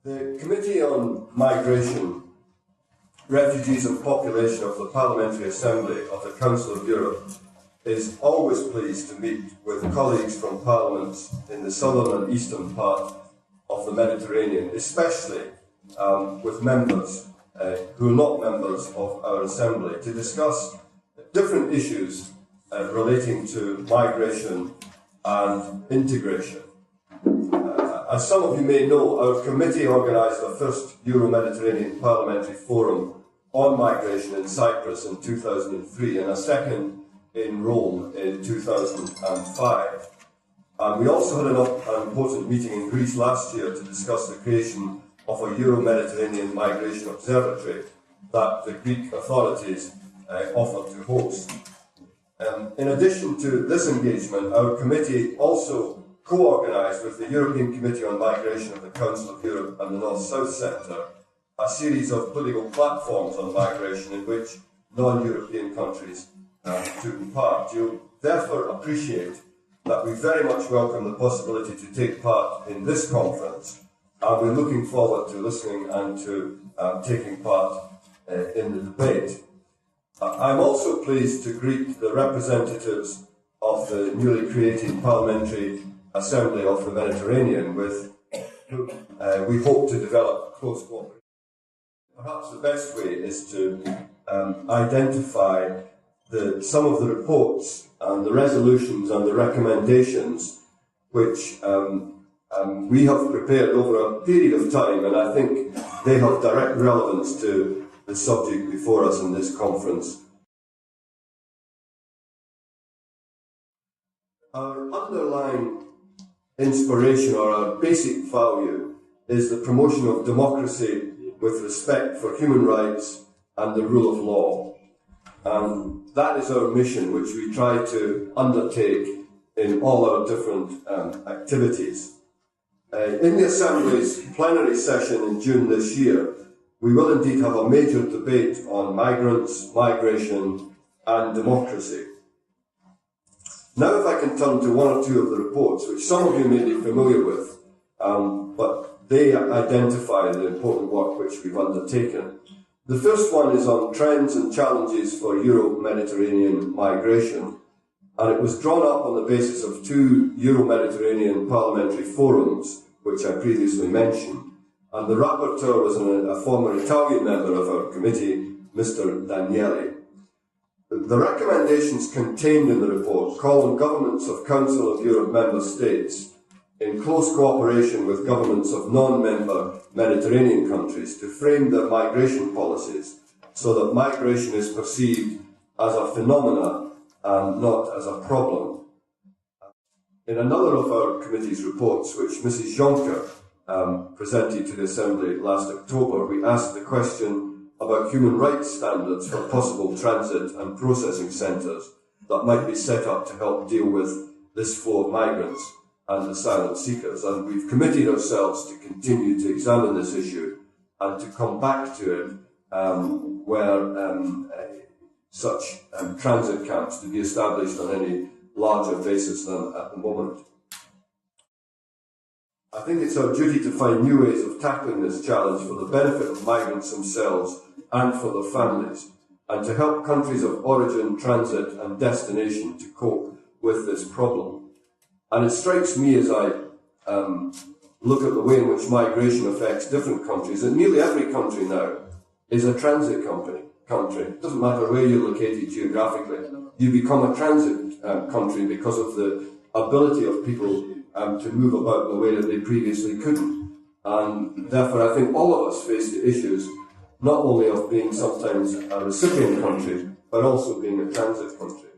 The Committee on Migration, Refugees and Population of the Parliamentary Assembly of the Council of Europe is always pleased to meet with colleagues from parliaments in the southern and eastern part of the Mediterranean, especially with members who are not members of our Assembly, to discuss different issues relating to migration and integration. As some of you may know, our committee organised the first Euro-Mediterranean Parliamentary Forum on migration in Cyprus in 2003 and a second in Rome in 2005. And we also had an important meeting in Greece last year to discuss the creation of a Euro-Mediterranean Migration Observatory that the Greek authorities offered to host. In addition to this engagement, our committee also co-organised with the European Committee on Migration of the Council of Europe and the North-South Centre a series of political platforms on migration in which non-European countries took part. You'll therefore appreciate that we very much welcome the possibility to take part in this conference, and we're looking forward to listening and to taking part in the debate. I'm also pleased to greet the representatives of the newly created Parliamentary Assembly of the Mediterranean, with whom we hope to develop close cooperation. Perhaps the best way is to identify some of the reports and the resolutions and the recommendations which we have prepared over a period of time, and I think they have direct relevance to the subject before us in this conference. Our underlying inspiration, or our basic value, is the promotion of democracy with respect for human rights and the rule of law. And that is our mission, which we try to undertake in all our different activities. In the Assembly's plenary session in June this year, we will indeed have a major debate on migrants, migration and democracy. Now if I can turn to one or two of the reports, which some of you may be familiar with, but they identify the important work which we've undertaken. The first one is on trends and challenges for Euro-Mediterranean migration, and it was drawn up on the basis of two Euro-Mediterranean parliamentary forums, which I previously mentioned. And the rapporteur was a former Italian member of our committee, Mr. Daniele. The recommendations contained in the report call on governments of Council of Europe member states, in close cooperation with governments of non-member Mediterranean countries, to frame their migration policies so that migration is perceived as a phenomenon and not as a problem. In another of our committee's reports, which Mrs. Jonker presented to the Assembly last October, we asked the question about human rights standards for possible transit and processing centres that might be set up to help deal with this flow of migrants and asylum seekers. And we've committed ourselves to continue to examine this issue and to come back to it where such transit camps to be established on any larger basis than at the moment. I think it's our duty to find new ways of tackling this challenge for the benefit of migrants themselves and for their families, and to help countries of origin, transit and destination to cope with this problem. And it strikes me as I look at the way in which migration affects different countries, that nearly every country now is a transit country. It doesn't matter where you're located geographically. You become a transit country because of the ability of people to move about in a way that they previously couldn't. And therefore I think all of us face the issues not only of being sometimes a recipient country, but also being a transit country.